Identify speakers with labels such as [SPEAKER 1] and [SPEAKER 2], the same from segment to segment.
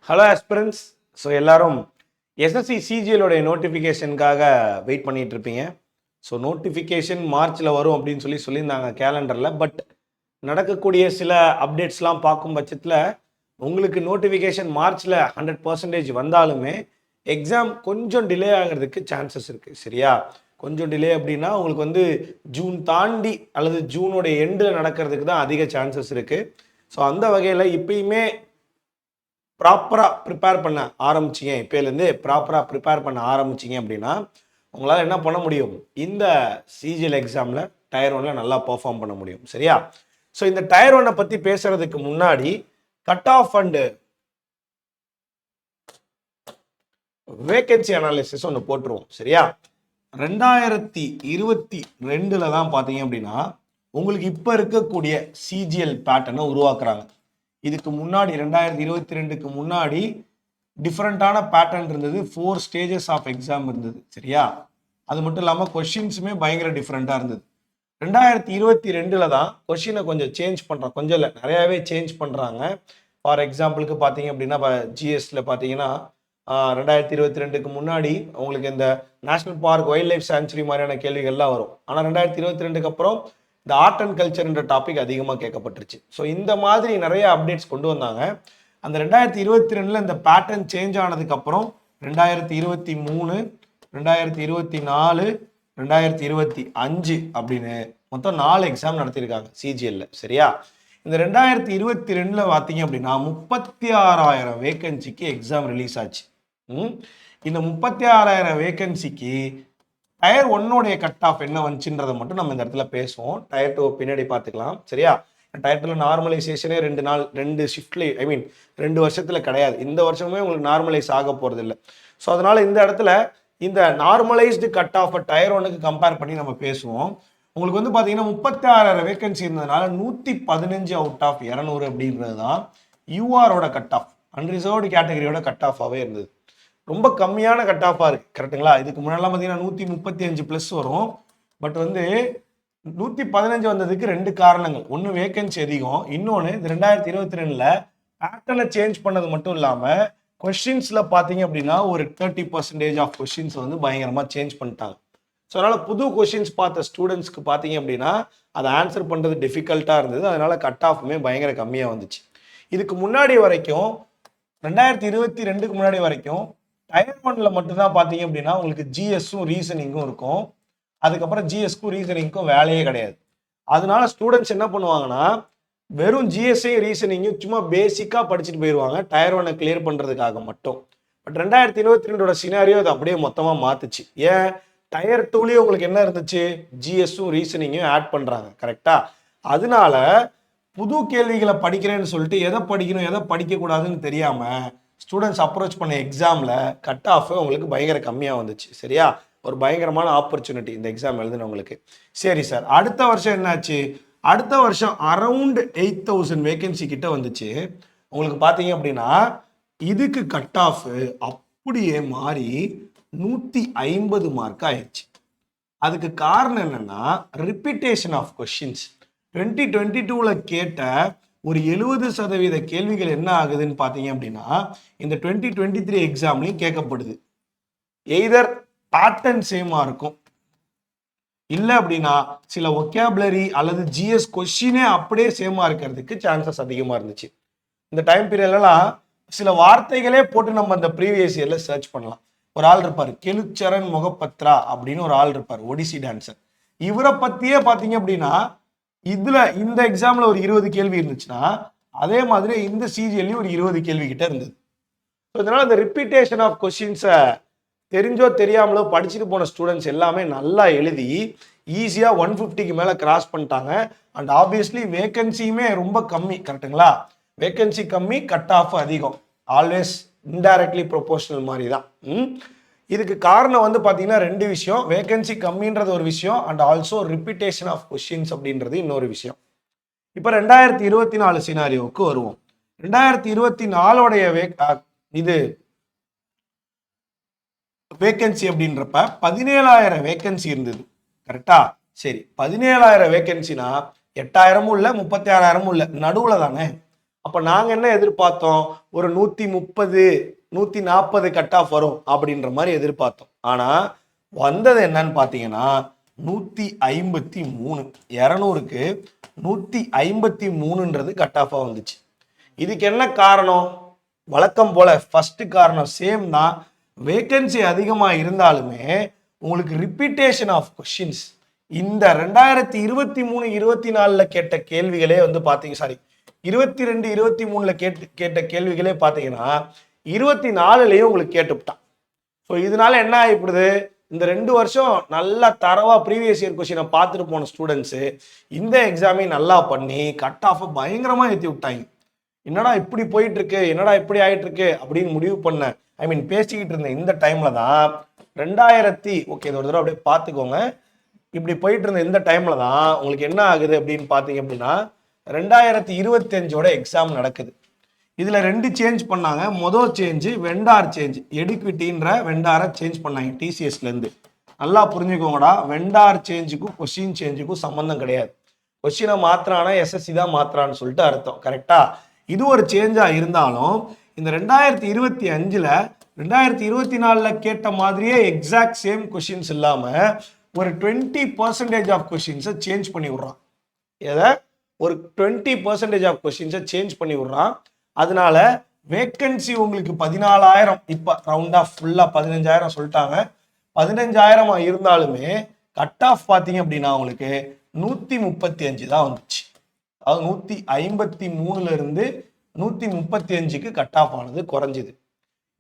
[SPEAKER 1] Hello aspirants. So எல்லாரும் SSC சிஜிஎலோடைய நோட்டிஃபிகேஷனுக்காக wait பண்ணிட்டு இருப்பீங்க. ஸோ நோட்டிஃபிகேஷன் மார்ச்சில் வரும் அப்படின்னு சொல்லியிருந்தாங்க கேலண்டரில். பட் நடக்கக்கூடிய சில அப்டேட்ஸ்லாம் பார்க்கும் பட்சத்தில் உங்களுக்கு நோட்டிஃபிகேஷன் மார்ச்சில் 100% வந்தாலுமே எக்ஸாம் கொஞ்சம் டிலே ஆகிறதுக்கு சான்சஸ் இருக்குது. சரியா? கொஞ்சம் டிலே அப்படின்னா உங்களுக்கு ஜூன் தாண்டி அல்லது ஜூனோட எண்டில் நடக்கிறதுக்கு தான் அதிக சான்சஸ் இருக்குது. ஸோ அந்த வகையில் இப்பயுமே ப்ராப்பராக ப்ரிப்பேர் பண்ண ஆரம்பிச்சிங்க, இப்போலேருந்து ப்ராப்பராக ப்ரிப்பேர் பண்ண ஆரம்பிச்சிங்க அப்படின்னா உங்களால் என்ன பண்ண முடியும், இந்த சிஜிஎல் எக்ஸாமில் டயர் 1 நல்லா பெர்ஃபார்ம் பண்ண முடியும். சரியா? ஸோ இந்த டயர் 1 பற்றி பேசுறதுக்கு முன்னாடி cut off and vacancy analysis ஒன்று போட்டுருவோம். சரியா? 2022 தான் பார்த்தீங்க அப்படின்னா உங்களுக்கு இப்போ இருக்கக்கூடிய சிஜிஎல் பேட்டர்னை உருவாக்குறாங்க. இதுக்கு முன்னாடி 2022க்கு முன்னாடி டிஃப்ரெண்ட்டான பேட்டர்ன் இருந்தது. 4 ஸ்டேஜஸ் ஆஃப் எக்ஸாம் இருந்தது. சரியா? அது மட்டும் இல்லாமல் கொஷின்ஸுமே பயங்கர டிஃப்ரெண்ட்டாக இருந்தது. 2022 தான் கொஷினை கொஞ்சம் சேஞ்ச் பண்ணுறாங்க. கொஞ்சம் இல்லை, நிறையாவே சேஞ்ச் பண்ணுறாங்க. ஃபார் எக்ஸாம்பிளுக்கு பார்த்தீங்க அப்படின்னா ஜிஎஸ்டியில் பார்த்தீங்கன்னா 2022க்கு முன்னாடி உங்களுக்கு இந்த national park wild life sanctuary மாதிரியான கேள்விகள்லாம் வரும். ஆனால் 2022க்கு அப்புறம் இந்த ஆர்ட் அண்ட் கல்ச்சர்ன்ற டாபிக் அதிகமாக கேட்கப்பட்டுருச்சு. ஸோ இந்த மாதிரி நிறைய அப்டேட்ஸ் கொண்டு வந்தாங்க. அந்த 2022 இந்த பேட்டர்ன் சேஞ்ச் ஆனதுக்கப்புறம் 2023, 2024, 2025 அப்படின்னு மொத்தம் 4 எக்ஸாம் நடத்தியிருக்காங்க சிஜிஎல்ல. சரியா? இந்த 2022 பார்த்தீங்க அப்படின்னா 36,000 வேகன்சிக்கு எக்ஸாம் ரிலீஸ் ஆச்சு. இந்த 36,000 வேகன்சிக்கு டயர் 1 கட் ஆஃப் என்ன வந்துச்சுன்றதை மட்டும் நம்ம இந்த இடத்துல பேசுவோம். டயர் 2 பின்னாடி பார்த்துக்கலாம். சரியா? டயர் 2 நார்மலைசேஷனே 2 ஷிஃப்ட்ல, 2 வருஷத்துல கிடையாது. இந்த வருஷமே உங்களுக்கு நார்மலைஸ் ஆக போறது இல்லை. ஸோ அதனால இந்த இடத்துல இந்த நார்மலைஸ்டு கட் ஆஃப் டயர் 1க்கு கம்பேர் பண்ணி நம்ம பேசுவோம். உங்களுக்கு பார்த்தீங்கன்னா 36,000 வேகன்சி இருந்ததுனால 115 அவுட் ஆஃப் 200 அப்படின்றது தான் யூஆரோட கட் ஆஃப், அன்ரிசர்வ்டு கேட்டகரியோட கட் ஆஃபாகவே இருந்தது. ரொம்ப கம்மியான கட் ஆஃபாக இருக்குது. கரெக்டுங்களா? இதுக்கு முன்னாடிலாம் பார்த்தீங்கன்னா 135 ப்ளஸ் வரும். பட் 115 வந்ததுக்கு 2 காரணங்கள். ஒன்று வேகன்சி அதிகம், இன்னொன்று இந்த 2022 பேட்டர்னை சேஞ்ச் பண்ணது மட்டும் இல்லாமல் கொஸ்டின்ஸில் பார்த்தீங்க அப்படின்னா ஒரு 30% ஆஃப் கொஸ்டின்ஸ் பயங்கரமாக சேஞ்ச் பண்ணிட்டாங்க. ஸோ அதனால் புது கொஸ்டின்ஸ் பார்த்த ஸ்டூடெண்ட்ஸ்க்கு பார்த்தீங்க அப்படின்னா அதை ஆன்சர் பண்ணுறது டிஃபிகல்ட்டாக இருந்தது. அதனால் கட் ஆஃபுமே பயங்கர கம்மியாக வந்துச்சு. இதுக்கு முன்னாடி வரைக்கும் 2022க்கு முன்னாடி வரைக்கும் டயர் 1ல மட்டும்தான் பார்த்தீங்க அப்படின்னா உங்களுக்கு ஜிஎஸும் ரீசனிங்கும் இருக்கும். அதுக்கப்புறம் ஜிஎஸ்க்கும் ரீசனிங்க்கும் வேலையே கிடையாது. அதனால ஸ்டூடெண்ட்ஸ் என்ன பண்ணுவாங்கன்னா வெறும் ஜிஎஸ்ஐயும் ரீசனிங்கும் சும்மா பேசிக்காக படிச்சுட்டு போயிடுவாங்க டயர் 1 கிளியர் பண்ணுறதுக்காக மட்டும். பட் 2022 சினாரியோ அது அப்படியே மொத்தமாக மாற்றுச்சு. ஏன்? டயர் 2லயும் உங்களுக்கு என்ன இருந்துச்சு, ஜிஎஸும் ரீசனிங்கும் ஆட் பண்ணுறாங்க. கரெக்டா? அதனால புது கேள்விகளை படிக்கிறேன்னு சொல்லிட்டு எதை படிக்கணும் எதை படிக்கக்கூடாதுன்னு தெரியாமல் ஸ்டூடெண்ட்ஸ் அப்ரோச் பண்ண எக்ஸாமில் கட் ஆஃப் உங்களுக்கு பயங்கர கம்மியாக வந்துச்சு. சரியா? ஒரு பயங்கரமான ஆப்பர்ச்சுனிட்டி இந்த எக்ஸாம் எழுதுனவங்களுக்கு. சரி சார், அடுத்த வருஷம் என்னாச்சு? அடுத்த வருஷம் அரவுண்ட் 8,000 வேகன்சி கிட்ட வந்துச்சு. உங்களுக்கு பார்த்தீங்க அப்படின்னா இதுக்கு கட் ஆஃப் அப்படியே மாறி 150 மார்க் ஆயிடுச்சு. அதுக்கு காரணம் என்னன்னா ரிப்பீட்டேஷன் ஆஃப் கொஸ்டின்ஸ். 2022 கேட்ட ஒரு 70% கேள்விகள் என்ன ஆகுதுன்னு பார்த்தீங்க அப்படின்னா இந்த 2023 எக்ஸாம்லையும் கேட்கப்படுது. எய்தர் பேட்டர்ன் சேமா இருக்கும், இல்லை அப்படின்னா சில ஒகேபுலரி அல்லது ஜிஎஸ் கொஸ்டினே அப்படியே சேமா இருக்கிறதுக்கு சான்சஸ் அதிகமாக இருந்துச்சு. இந்த டைம் பீரியட்லாம் சில வார்த்தைகளே போட்டு நம்ம அந்த ப்ரீவியஸ் இயர்ல சர்ச் பண்ணலாம். ஒரு ஆள் இருப்பார், கெலுச்சரன் மொகபத்ரா அப்படின்னு ஒரு ஆள் இருப்பார், ஒடிசி டான்சர். இவரை பற்றியே பார்த்தீங்க அப்படின்னா இந்த எக்ஸாம்ல ஒரு 20 கேள்வி இருந்துச்சுன்னா அதே மாதிரி இந்த சிஜிஎல்லையும் ஒரு 20 கேள்வி கிட்ட இருந்தது. அதனால இந்த ரிப்பீட்டேஷன் ஆஃப் கொஸ்டின்ஸை தெரிஞ்சோ தெரியாமலோ படிச்சுட்டு போன ஸ்டூடெண்ட்ஸ் எல்லாமே நல்லா எழுதி ஈஸியாக 150க்கு மேலே கிராஸ் பண்ணிட்டாங்க. அண்ட் ஆப்வியஸ்லி வேகன்சியுமே ரொம்ப கம்மி. கரெக்டுங்களா? வேகன்சி கம்மி, கட் ஆஃப் அதிகம். ஆல்வேஸ் இன்டைரக்ட்லி ப்ரொபோஷனல் மாதிரி தான். இதுக்கு காரணம் பார்த்தீங்கன்னா 2 விஷயம். வேகன்சி கம்மின்றது ஒரு விஷயம், and also repetition of questions அப்படின்றது இன்னொரு விஷயம். இப்போ 2024 சினாரியோவுக்கு வருவோம். 2024 இது வேகன்சி அப்படின்றப்ப 17,000 வேகன்சி இருந்தது. கரெக்டா? சரி, 17,000 வேகன்சினா 8,000 இல்லை 36,000 இல்லை, நடுவில் தானே. அப்ப நாங்க என்ன எதிர்பார்த்தோம், ஒரு 130 140 கட் ஆஃப் வரும் அப்படின்ற மாதிரி எதிர்பார்த்தோம். ஆனா வந்தது என்னன்னு பாத்தீங்கன்னா 153. 200க்கு 153ன்றது கட் ஆஃபா வந்துச்சு. இதுக்கு என்ன காரணம்? வழக்கம் போல ஃபர்ஸ்ட் காரணம் சேம் தான். வேகன்சி அதிகமா இருந்தாலுமே உங்களுக்கு ரிப்பீட்டேஷன் ஆஃப் கொஸ்டின்ஸ் இந்த 2023 24ல கேட்ட கேள்விகளே வந்து பாத்தீங்க, சாரி 22 23ல கேட்ட கேள்விகளே பாத்தீங்கன்னா 24லயும் உங்களுக்கு கேட்டுவிட்டான். ஸோ இதனால என்ன ஆகிப்படுது, இந்த 2 வருஷம் நல்லா தரவா ப்ரீவியஸ் இயர் கொஸ்டினை பார்த்துட்டு போன ஸ்டூடெண்ட்ஸு இந்த எக்ஸாமையும் நல்லா பண்ணி கட் ஆஃபை பயங்கரமா ஏற்றி விட்டாங்க. என்னடா இப்படி போயிட்டு இருக்கு, என்னடா இப்படி ஆயிட்டு இருக்கு அப்படின்னு முடிவு பண்ண, பேசிக்கிட்டு இருந்த இந்த டைம்ல தான் 2000 ஓகே இது ஒரு தடவை அப்படியே பார்த்துக்கோங்க. இப்படி போயிட்டு இருந்த இந்த டைம்ல தான் உங்களுக்கு என்ன ஆகுது அப்படின்னு பார்த்தீங்க அப்படின்னா 2025ஓட எக்ஸாம் நடக்குது. இதுல 2 சேஞ்ச் பண்ணாங்க. மொதல் சேஞ்சு வெண்டார் சேஞ்ச், எடுக்விட்டின்ற வெண்டாரை சேஞ்ச் பண்ணாங்க டிசிஎஸ்ல இருந்து. நல்லா புரிஞ்சுக்கோங்கடா, வெண்டார் சேஞ்சுக்கும் கொஸ்டின் சேஞ்சுக்கும் சம்பந்தம் கிடையாது. கொஸ்டினை மாத்திரானா எஸ்எஸ்சி தான் மாத்திரான்னு சொல்லிட்டு அர்த்தம். கரெக்டா? இது ஒரு சேஞ்சா இருந்தாலும் இந்த 2025ல 2024ல கேட்ட மாதிரியே எக்ஸாக்ட் சேம் கொஸ்டின்ஸ் இல்லாம ஒரு 20% ஆஃப் கொஸ்டின்ஸை சேஞ்ச் பண்ணி விடுறான். எதை? ஒரு 20% ஆஃப் கொஸ்டின்ஸை சேஞ்ச் பண்ணி விடுறான். அதனால வேக்கன்சி உங்களுக்கு 14,000, இப்ப ரவுண்டா ஃபுல்லா 15,000 சொல்லிட்டாங்க. 15,000 இருந்தாலுமே கட் ஆஃப் பார்த்தீங்க அப்படின்னா உங்களுக்கு 135 தான் வந்துச்சு. அதாவது 153ல இருந்து 135க்கு கட் ஆஃப் ஆனது குறைஞ்சிது.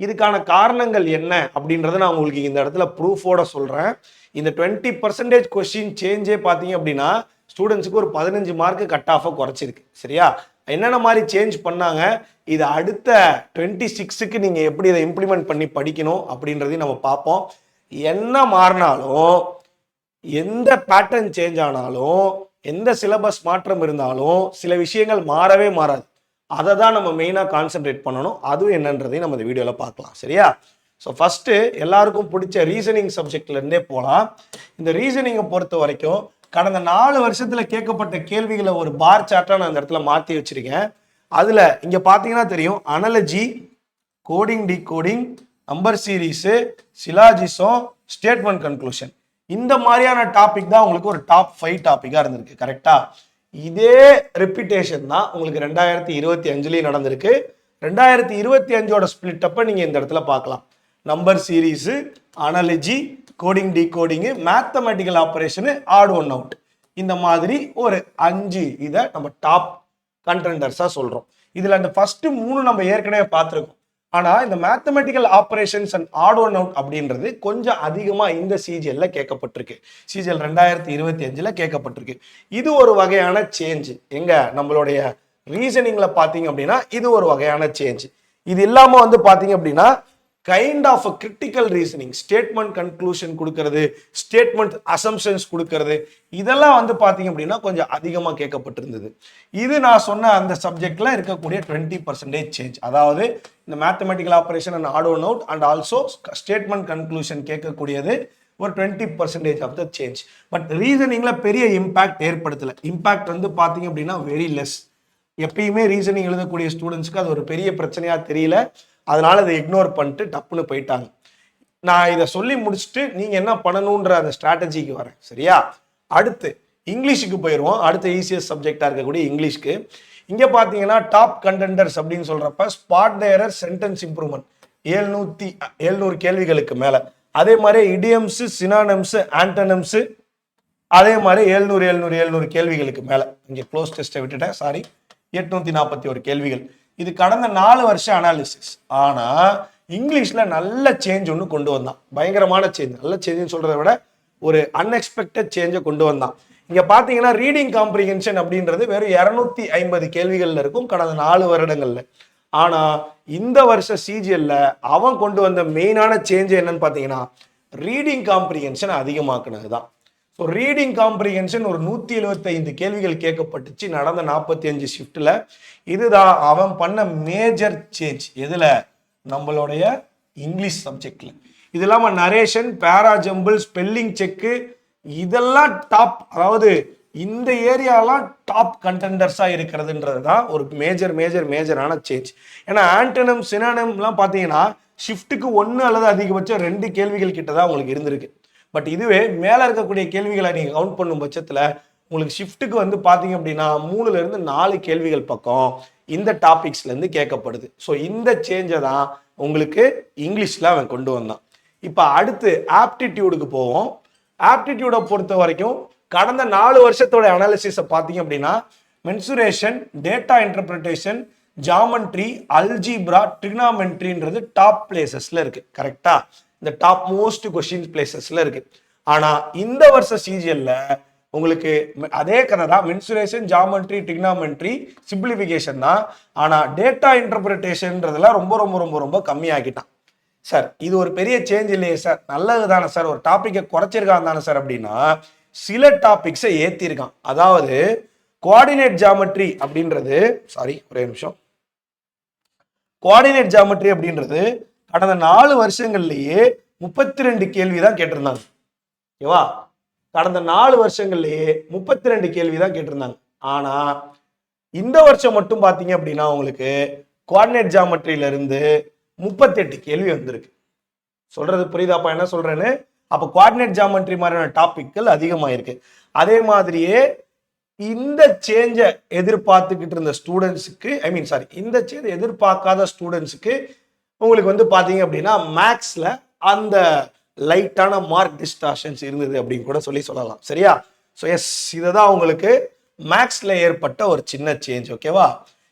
[SPEAKER 1] இதுக்கான காரணங்கள் என்ன அப்படின்றத நான் உங்களுக்கு இந்த இடத்துல ப்ரூஃபோட சொல்றேன். இந்த 20% கொஸ்டின் சேஞ்சே பார்த்தீங்க அப்படின்னா ஸ்டூடெண்ட்ஸுக்கு ஒரு 15 மார்க் கட் ஆஃபை குறைச்சிருக்கு. சரியா? என்னென்ன மாதிரி சேஞ்ச் பண்ணாங்க, இது அடுத்த 26க்கு நீங்க எப்படி இதை இம்ப்ளிமெண்ட் பண்ணி படிக்கணும் அப்படின்றதையும் நம்ம பார்ப்போம். என்ன மாறினாலும், எந்த பேட்டர்ன் சேஞ்ச் ஆனாலும், எந்த சிலபஸ் மாற்றம் இருந்தாலும் சில விஷயங்கள் மாறவே மாறாது. அதை தான் நம்ம மெயினாக கான்சென்ட்ரேட் பண்ணணும். அதுவும் என்னன்றதையும் நம்ம இந்த வீடியோவில் பார்க்கலாம். சரியா? ஸோ ஃபர்ஸ்ட் எல்லாருக்கும் பிடிச்ச ரீசனிங் சப்ஜெக்ட்ல இருந்தே போகலாம். இந்த ரீசனிங்கை பொறுத்த வரைக்கும் கடந்த 4 வருஷத்துல கேட்கப்பட்ட கேள்விகளை ஒரு பார் சார்ட்டா நான் இந்த இடத்துல மாற்றி வச்சிருக்கேன். அதுல இங்க பாத்தீங்கன்னா தெரியும், analogy, coding decoding, number series, syllogism, statement conclusion, இந்த மாதிரியான டாபிக் தான் உங்களுக்கு ஒரு டாப் 5 டாபிக்கா இருந்திருக்கு. கரெக்டா? இதே ரிப்பீட்டேஷன் தான் உங்களுக்கு 2025லயும் நடந்திருக்கு. 2025ஓட ஸ்பிளிட் அப்ப நீங்க இந்த இடத்துல பார்க்கலாம். Number series, analogy, coding decoding, mathematical operation, odd one out, இந்த மாதிரி ஒரு 5 இதை நம்ம டாப் கண்டெண்டர்ஸா சொல்றோம். இதுல அந்த ஃபர்ஸ்ட் 3 நம்ம ஏற்கனவே பார்த்துருக்கோம். ஆனா இந்த mathematical operations and odd one out அப்படின்றது கொஞ்சம் அதிகமா இந்த சிஜிஎல்ல கேட்கப்பட்டிருக்கு. சிஜிஎல் 2025ல கேட்கப்பட்டிருக்கு. இது ஒரு வகையான சேஞ்ச். எங்க நம்மளுடைய ரீசனிங்ல பாத்தீங்க அப்படின்னா இது ஒரு வகையான சேஞ்ச். இது இல்லாம வந்து பாத்தீங்க அப்படின்னா kind of critical reasoning, statement conclusion கொடுக்கறது, ஸ்டேட்மெண்ட் அசம்ஷன்ஸ் கொடுக்கறது, இதெல்லாம் வந்து பாத்தீங்க அப்படின்னா கொஞ்சம் அதிகமா கேட்கப்பட்டிருந்தது. இது நான் சொன்ன அந்த சப்ஜெக்ட்ல இருக்கக்கூடிய 20% சேஞ்ச். அதாவது இந்த mathematical operation and odd one out and also statement conclusion கேட்கக்கூடியது ஒரு 20% ஆஃப் த சேஞ்ச். பட் ரீசனிங்ல பெரிய இம்பாக்ட் ஏற்படுத்தல. இம்பாக்ட் வந்து பாத்தீங்க அப்படின்னா வெரி லெஸ். எப்பயுமே ரீசனிங் எழுதக்கூடிய ஸ்டூடெண்ட்ஸ்க்கு அது ஒரு பெரிய பிரச்சனையா தெரியல. அதனால இதை இக்னோர் பண்ணிட்டு டப்புன்னு போயிட்டாங்க. நான் இதை சொல்லி முடிச்சுட்டு நீங்க என்ன பண்ணணும்ன்ற அந்த ஸ்ட்ராட்டஜிக்கு வரேன். சரியா? அடுத்து இங்கிலீஷுக்கு போயிடுவோம். அடுத்த ஈஸியஸ்ட் சப்ஜெக்டா இருக்கக்கூடிய இங்கிலீஷ்க்கு. இங்க பாத்தீங்கன்னா டாப் கண்டெண்டர்ஸ் அப்படின்னு சொல்றப்ப spot the error, sentence improvement 700 கேள்விகளுக்கு மேல. அதே மாதிரி இடியம்ஸ், சினானிம்ஸ், ஆண்டனிம்ஸ், அதே மாதிரி 700 கேள்விகளுக்கு மேல. இங்க க்ளோஸ் டெஸ்ட்டை விட்டுட்டேன், சாரி, 841 கேள்விகள். இது கடந்த 4 வருஷம் அனாலிசிஸ். ஆனா இங்கிலீஷ்ல நல்ல சேஞ்ச் ஒன்று கொண்டு வந்தான். பயங்கரமான சேஞ்ச். நல்ல சேஞ்சுன்னு சொல்றதை விட ஒரு அன்எக்ஸ்பெக்டட் சேஞ்சை கொண்டு வந்தான். இங்க பாத்தீங்கன்னா ரீடிங் காம்ப்ரிஹென்ஷன் அப்படின்றது வெறும் 250 கேள்விகள்ல இருக்கும் கடந்த 4 வருடங்கள்ல. ஆனா இந்த வருஷம் சிஜிஎல்ல அவன் கொண்டு வந்த மெயினான சேஞ்ச் என்னன்னு பாத்தீங்கன்னா ரீடிங் காம்ப்ரிஹென்ஷன் அதிகமாக்குனதுதான். ஸோ ரீடிங் காம்ப்ரிஹென்ஷன் ஒரு 175 கேள்விகள் கேட்கப்பட்டுச்சு நடந்த 45 ஷிஃப்ட்ல. இதுதான் அவன் பண்ண மேஜர் சேஞ்ச். எதுல? நம்மளுடைய இங்கிலீஷ் சப்ஜெக்ட்ல. இது இல்லாம நரேஷன், பேரா ஜம்பிள், ஸ்பெல்லிங் செக்கு, இதெல்லாம் டாப். அதாவது இந்த ஏரியாலாம் டாப் கண்டெண்டர்ஸாக இருக்கிறதுன்றது தான் ஒரு மேஜரான சேஞ்ச். ஏன்னா ஆண்டனம் சினானம்லாம் பார்த்தீங்கன்னா ஷிஃப்ட்டுக்கு 1 அல்லது அதிகபட்சம் 2 கேள்விகள் கிட்ட தான் உங்களுக்கு இருந்திருக்கு. பட் இதுவே மேலே இருக்கக்கூடிய கேள்விகளை நீங்கள் கவுண்ட் பண்ணும் பட்சத்தில் உங்களுக்கு ஷிஃப்ட்டுக்கு வந்து பார்த்தீங்க அப்படின்னா 3லேருந்து 4 கேள்விகள் பக்கம் இந்த டாபிக்ஸ்லேருந்து கேட்கப்படுது. ஸோ இந்த சேஞ்சை தான் உங்களுக்கு இங்கிலீஷில் அவன் கொண்டு வந்தான். இப்போ அடுத்து ஆப்டிடியூடுக்கு போவோம். ஆப்டிடியூடை பொறுத்த வரைக்கும் கடந்த 4 வருஷத்தோட அனாலிசிஸை பார்த்தீங்க அப்படின்னா mensuration, data interpretation, geometry, algebra, ட்ரிக்னாமெண்ட்ரின்றது டாப் பிளேசஸ்ல இருக்கு. கரெக்டா? இந்த டாப் மோஸ்ட் கொஸ்டின் பிளேசஸ்ல இருக்கு. ஆனா இந்த வருஷ சிஜிஎல்ல உங்களுக்கு அதே கதை தான். மென்சுரேஷன், ஜாமெண்ட்ரி, ட்ரிக்னாமெண்ட்ரி, சிம்பிளிஃபிகேஷன் தான். ஆனா டேட்டா இன்டர்பிரிட்டேஷன்ன்றதெல்லாம் ரொம்ப ரொம்ப ரொம்ப ரொம்ப கம்மியாக்கிட்டான். சார் இது ஒரு பெரிய சேஞ்ச் இல்லையே சார், நல்லது தானே சார், ஒரு டாப்பிக்கை குறைச்சிருக்கான் தானே சார் அப்படின்னா சில டாபிக்ஸை ஏற்றிருக்கான். அதாவது கோஆர்டினேட் ஜாமெட்ரி அப்படின்றது கோஆர்டினேட் ஜாமெட்ரி அப்படின்றது கடந்த 4 வருஷங்கள்லேயே 32 கேள்வி தான் கேட்டிருந்தாங்க. ஓகேவா? கடந்த 4 வருஷங்கள்லேயே 32 கேள்வி தான் கேட்டிருந்தாங்க. ஆனா இந்த வருஷம் மட்டும் பார்த்தீங்க அப்படின்னா உங்களுக்கு கோஆர்டினேட் ஜாமெட்ரியில இருந்து 38 கேள்வி வந்திருக்கு. சொல்றது புரியுதாப்பா என்ன சொல்றேன்னு? அப்போ கோஆர்டினேட் ஜாமெட்ரி மாதிரியான டாபிக்கள் அதிகமாயிருக்கு. அதே மாதிரியே இந்த சேஞ்சை எதிர்பார்த்துக்கிட்டு இருந்த ஸ்டூடெண்ட்ஸுக்கு இந்த சேஞ்சை எதிர்பார்க்காத ஸ்டூடெண்ட்ஸுக்கு உங்களுக்கு வந்து பார்த்தீங்க அப்படின்னா மேக்ஸில் அந்த லைட்டான மார்க் டிஸ்டார்ஷன்ஸ் இருந்தது அப்படின்னு கூட சொல்லலாம். சரியா? ஸோ எஸ், இதை தான் உங்களுக்கு மேக்ஸில் ஏற்பட்ட ஒரு சின்ன சேஞ்ச். ஓகேவா?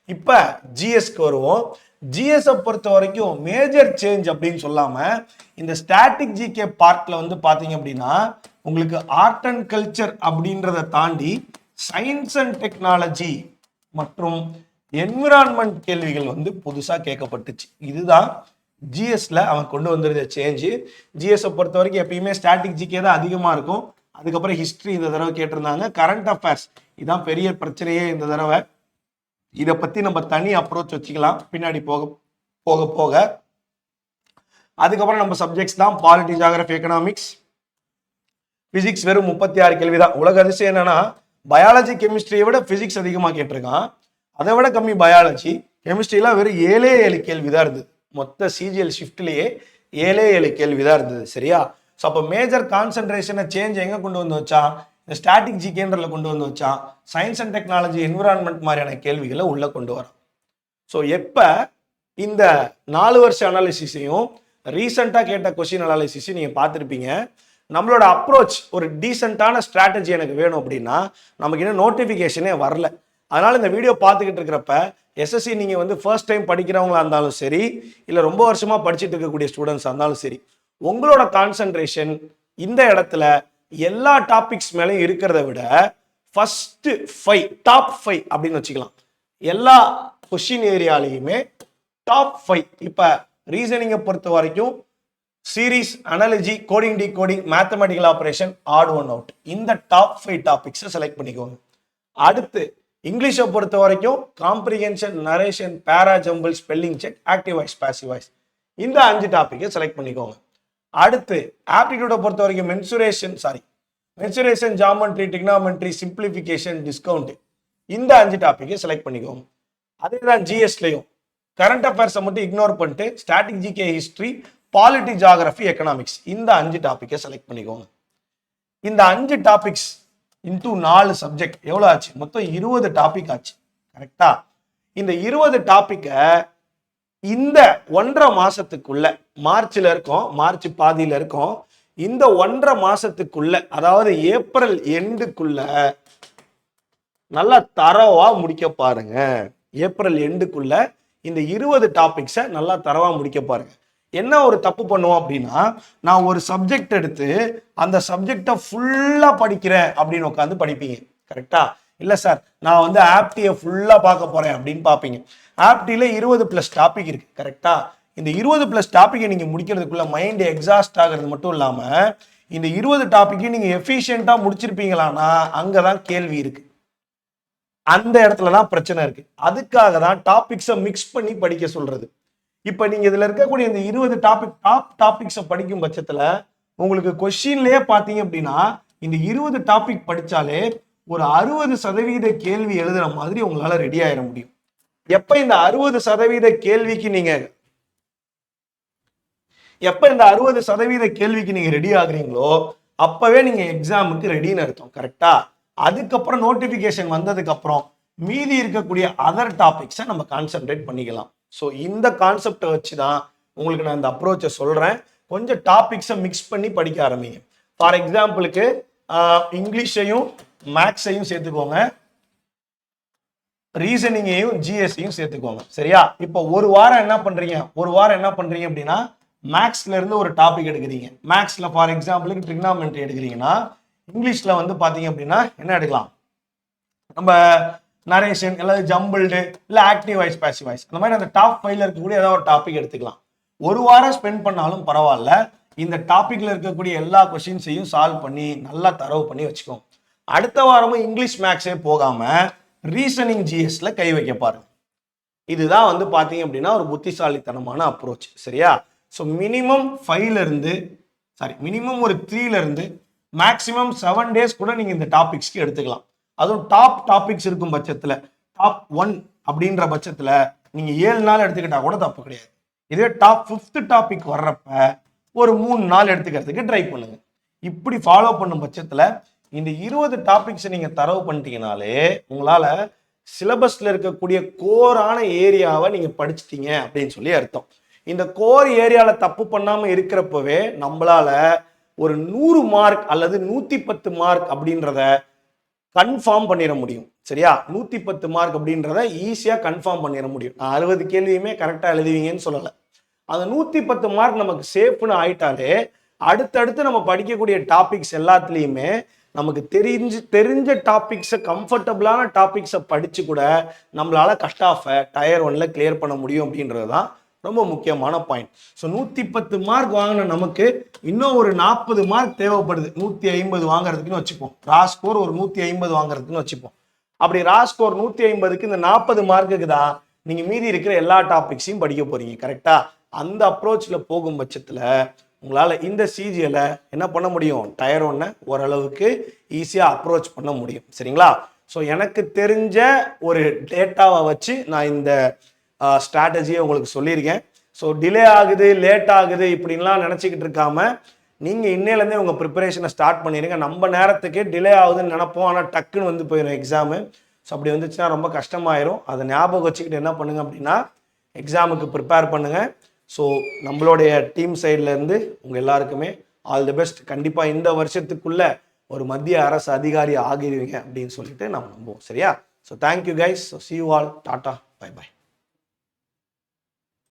[SPEAKER 1] இப்போ ஜிஎஸ்க்கு வருவோம். ஜிஎஸ் பொறுத்த வரைக்கும் மேஜர் சேஞ்ச் அப்படின்னு சொல்லாம இந்த ஸ்டாட்டிக் ஜிகே பார்ட்ல வந்து பாத்தீங்க அப்படின்னா உங்களுக்கு ஆர்ட் அண்ட் கல்ச்சர் அப்படின்றத தாண்டி சயின்ஸ் அண்ட் டெக்னாலஜி மற்றும் என்விரான்மெண்ட் கேள்விகள் வந்து புதுசா கேட்கப்பட்டுச்சு. இதுதான் ஜிஎஸ்ல அவன் கொண்டு வந்திருந்த சேஞ்சு. ஜிஎஸ் பொறுத்த வரைக்கும் எப்பயுமே ஸ்டாட்டிக் ஜிகே தான் அதிகமா இருக்கும். அதுக்கப்புறம் ஹிஸ்டரி இந்த தடவை கேட்டிருந்தாங்க. கரண்ட் அஃபேர்ஸ் இதான் பெரிய பிரச்சனையே இந்த தடவை. இதை பத்தி நம்ம தனி அப்ரோச் வச்சுக்கலாம் பின்னாடி போக போக போக. அதுக்கப்புறம் நம்ம சப்ஜெக்ட்ஸ் தான் பாலிட்டி, ஜியோகிராஃபி, எக்கனாமிக்ஸ், பிசிக்ஸ். வெறும் 36 கேள்வி தான். உலக அதிசயம் என்னன்னா பயாலஜி, கெமிஸ்ட்ரியை விட பிசிக்ஸ் அதிகமாக கேட்டிருக்கான். அதை விட கம்மி பயாலஜி. கெமிஸ்ட்ரிலாம் வெறும் 7 கேள்வி தான் இருந்தது. மொத்த சிஜிஎல் ஷிஃப்ட்லேயே 7 கேள்வி தான் இருந்தது. சரியா? ஸோ அப்போ மேஜர் கான்சென்ட்ரேஷனை சேஞ்ச் எங்கே கொண்டு வந்து வச்சா? இந்த ஸ்டாட்டிக் ஜிகேன்றல கொண்டு வந்து வச்சான். சயின்ஸ் அண்ட் டெக்னாலஜி, என்விரான்மெண்ட் மாதிரியான கேள்விகளை உள்ள கொண்டு வரான். ஸோ எப்போ இந்த 4 வருஷ அனாலிசிஸையும் ரீசெண்டாக கேட்ட கொஸ்டின் அனாலிசிஸையும் நீங்கள் பார்த்துருப்பீங்க. நம்மளோட அப்ரோச் ஒரு டீசெண்டான ஸ்ட்ராட்டஜி எனக்கு வேணும் அப்படின்னா நமக்கு இன்னும் நோட்டிஃபிகேஷனே வரல. அதனால இந்த வீடியோ பார்த்துக்கிட்டு இருக்கிறப்ப எஸ்எஸ்சி நீங்கள் வந்து ஃபர்ஸ்ட் டைம் படிக்கிறவங்களா இருந்தாலும் சரி, இல்லை ரொம்ப வருஷமாக படிச்சுட்டு இருக்கக்கூடிய ஸ்டூடெண்ட்ஸாக இருந்தாலும் சரி, உங்களோட கான்சென்ட்ரேஷன் இந்த இடத்துல எல்லா டாபிக்ஸ் மேலேயும் இருக்கிறத விட ஃபர்ஸ்ட் 5 டாப் 5 அப்படின்னு வச்சுக்கலாம். எல்லா கொஸ்டின் ஏரியாலையுமே டாப் 5. இப்போ ரீசனிங்கை பொறுத்த வரைக்கும் series, analogy, coding, decoding, mathematical operation, odd one out, இந்த டாப் 5 டாபிக்ஸை செலக்ட் பண்ணிக்கோங்க. அடுத்து இங்கிலீஷை பொறுத்த வரைக்கும் comprehension, narration, para, jumble, spelling check, active voice, passive voice, இந்த 5 டாபிக்கை செலக்ட் பண்ணிக்கோங்க. அடுத்து ஆப்டிடியூடை பொறுத்த வரைக்கும் mensuration, geometry, trigonometry, simplification, discount, இந்த 5 டாபிக்கை செலக்ட் பண்ணிக்கோங்க. அதே தான் ஜிஎஸ்லையும் கரண்ட் அஃபேர்ஸை மட்டும் இக்னோர் பண்ணிட்டு static GK, history, polity, geography, economics, இந்த 5 டாபிக்கை செலக்ட் பண்ணிக்கோங்க. இந்த 5 டாபிக்ஸ் இன்டூ 4 சப்ஜெக்ட் எவ்வளோ ஆச்சு? மொத்தம் 20 டாபிக் ஆச்சு. கரெக்டா? இந்த 20 டாபிக்கை இந்த 1.5 மாசத்துக்குள்ள, மார்ச்ல இருக்கோம், மார்ச் பாதியில இருக்கோம், இந்த 1.5 மாசத்துக்குள்ள, அதாவது ஏப்ரல் எண்டுக்குள்ள நல்லா தரவா முடிக்க பாருங்க. ஏப்ரல் எண்டுக்குள்ள இந்த 20 டாபிக்ஸை நல்லா தரவா முடிக்க பாருங்க. என்ன ஒரு தப்பு பண்ணுவோம் அப்படின்னா, நான் ஒரு சப்ஜெக்ட் எடுத்து அந்த சப்ஜெக்டை ஃபுல்லா படிக்கிறேன் அப்படின்னு உட்காந்து படிப்பீங்க. கரெக்டா? இல்லை சார் நான் வந்து ஆப்டியை ஃபுல்லா பார்க்க போறேன் அப்படின்னு பார்ப்பீங்க. ஆப்டியில் 20+ டாபிக் இருக்கு. கரெக்டா? இந்த 20+ டாபிக்கை நீங்க முடிக்கிறதுக்குள்ள மைண்ட் எக்ஸாஸ்ட் ஆகிறது மட்டும் இல்லாம இந்த 20 டாபிக்கை நீங்க எஃபிஷியண்டா முடிச்சிருப்பீங்களான்னா அங்கதான் கேள்வி இருக்கு. அந்த இடத்துல தான் பிரச்சனை இருக்கு. அதுக்காக தான் டாபிக்ஸை மிக்ஸ் பண்ணி படிக்க சொல்றது. இப்ப நீங்க இதுல இருக்கக்கூடிய இந்த 20 டாப் டாபிக்ஸை படிக்கும் பட்சத்துல உங்களுக்கு கொஸ்டின்லயே பாத்தீங்க அப்படின்னா இந்த 20 டாபிக் படிச்சாலே ஒரு 60% கேள்வி எழுதுற மாதிரி உங்களால ரெடி ஆயிட முடியும். எப்ப இந்த 60% கேள்விக்கு நீங்க ரெடி ஆகுறீங்களோ அப்பவே நீங்க எக்ஸாமுக்கு ரெடின்னு அர்த்தம். கரெக்டா? அதுக்கப்புறம் நோட்டிபிகேஷன் வந்ததுக்கு அப்புறம் மீதி இருக்கக்கூடிய அதர் டாபிக்ஸை நம்ம கான்சென்ட்ரேட் பண்ணிக்கலாம். ஸோ இந்த கான்செப்டை வச்சு தான் உங்களுக்கு நான் இந்த அப்ரோச்சை சொல்றேன். கொஞ்சம் டாபிக்ஸை மிக்ஸ் பண்ணி படிக்க ஆரம்பிங்க. ஃபார் எக்ஸாம்பிளுக்கு இங்கிலீஷையும் மேக்ஸையும் சேர்த்துக்கோங்க, ரீசனிங்கையும் ஜிஎஸ்ஐயும் சேர்த்துக்கோங்க. சரியா? இப்போ ஒரு வாரம் என்ன பண்றீங்க அப்படின்னா மேக்ஸ்ல இருந்து ஒரு டாபிக் எடுக்கிறீங்க. மேக்ஸ்ல ஃபார் எக்ஸாம்பிளுக்கு ட்ரிக்னாமெட்ரி எடுக்கிறீங்கன்னா இங்கிலீஷ்ல வந்து பாத்தீங்க அப்படின்னா என்ன எடுக்கலாம்? நம்ம நரேஷன் அல்லது ஜம்பிள்டு இல்ல ஆக்டிவ் வாய்ஸ் பாசிவ் வாய்ஸ் அந்த மாதிரி அந்த டாப் 5ல இருக்கக்கூடிய ஏதாவது ஒரு டாபிக் எடுத்துக்கலாம். ஒரு வாரம் ஸ்பெண்ட் பண்ணாலும் பரவாயில்ல, இந்த டாபிக்ல இருக்கக்கூடிய எல்லா கொஸ்டின்ஸையும் சால்வ் பண்ணி நல்லா தரவு பண்ணி வச்சுக்கோங்க. அடுத்த வாரமும் இங்கிலீஷ் மேக்ஸே போகாம ரீசனிங் ஜிஎஸ்ல கை வைக்க பாருங்க. இதுதான் வந்து பாத்தீங்க அப்படின்னா ஒரு புத்திசாலித்தனமான அப்ரோச். சரியா? ஸோ மினிமம் 3ல இருந்து மேக்ஸிமம் 7 டேஸ் கூட நீங்க இந்த டாபிக்ஸ்க்கு எடுத்துக்கலாம். அதுவும் டாப் டாபிக்ஸ் இருக்கும் பட்சத்துல, டாப் 1 அப்படின்ற பட்சத்துல நீங்க 7 நாள் எடுத்துக்கிட்டா கூட தப்பு கிடையாது. இதே டாப் 5th டாபிக் வர்றப்ப ஒரு 3 நாள் எடுத்துக்கிறதுக்கு ட்ரை பண்ணுங்க. இப்படி ஃபாலோ பண்ணும் பட்சத்துல இந்த 20 டாபிக்ஸ் நீங்க தரவு பண்ணிட்டீங்கனாலே உங்களால சிலபஸ்ல இருக்கக்கூடிய கோரான ஏரியாவை நீங்க படிச்சிட்டீங்க அப்படின்னு சொல்லி அர்த்தம். இந்த கோர் ஏரியால தப்பு பண்ணாம இருக்கிறப்பவே நம்மளால ஒரு 100 மார்க் அல்லது 110 மார்க் அப்படின்றத கன்ஃபார்ம் பண்ணிட முடியும். சரியா? 110 மார்க் அப்படின்றத ஈஸியா கன்ஃபார்ம் பண்ணிட முடியும். நான் 60 கேள்வியுமே கரெக்டா எழுதுவீங்கன்னு சொல்லலை. அந்த 110 மார்க் நமக்கு சேஃப்னு ஆயிட்டாலே அடுத்தடுத்து நம்ம படிக்கக்கூடிய டாபிக்ஸ் எல்லாத்துலேயுமே நமக்கு தெரிஞ்ச டாபிக்ஸை, கம்ஃபர்டபுளான டாபிக்ஸை படிச்சு கூட நம்மளால கட் ஆஃபை டயர் 1ல கிளியர் பண்ண முடியும் அப்படின்றது தான் ரொம்ப முக்கியமான பாயிண்ட். ஸோ 110 மார்க் வாங்கின நமக்கு இன்னும் ஒரு 40 மார்க் தேவைப்படுது 150 வாங்குறதுக்குன்னு வச்சுப்போம். ரா ஸ்கோர் ஒரு 150 வாங்குறதுக்குன்னு வச்சுப்போம். அப்படி ரா ஸ்கோர் 150க்கு இந்த 40 மார்க்குக்கு தான் நீங்க மீதி இருக்கிற எல்லா டாபிக்ஸையும் படிக்க போறீங்க. கரெக்டா? அந்த அப்ரோச்ல போகும் பட்சத்துல உங்களால இந்த சிஜிஎல என்ன பண்ண முடியும்? டயர் 1 ஓரளவுக்கு ஈஸியா அப்ரோச் பண்ண முடியும். சரிங்களா? ஸோ எனக்கு தெரிஞ்ச ஒரு டேட்டாவை வச்சு நான் இந்த ஸ்ட்ராட்டஜியை உங்களுக்கு சொல்லியிருக்கேன். ஸோ டிலே ஆகுது, லேட் ஆகுது இப்படின்லாம் நினச்சிக்கிட்டு இருக்காம நீங்கள் இன்னையிலேருந்தே உங்கள் ப்ரிப்பரேஷனை ஸ்டார்ட் பண்ணிடுங்க. நம்ம நேரத்துக்கு டிலே ஆகுதுன்னு நினைப்போம், ஆனால் டக்குன்னு வந்து போயிடும் எக்ஸாமு. ஸோ அப்படி வந்துச்சுன்னா ரொம்ப கஷ்டமாயிரும். அதை ஞாபகம் வச்சுக்கிட்டு என்ன பண்ணுங்க அப்படின்னா எக்ஸாமுக்கு ப்ரிப்பேர் பண்ணுங்கள். ஸோ நம்மளுடைய டீம் சைட்லேருந்து உங்கள் எல்லாருக்குமே ஆல் தி பெஸ்ட். கண்டிப்பாக இந்த வருஷத்துக்குள்ளே ஒரு மத்திய அரசு அதிகாரி ஆகிடுவீங்க அப்படின்னு சொல்லிட்டு நம்ம நம்புவோம். சரியா? So thank you guys. So see you all. Tata, bye by.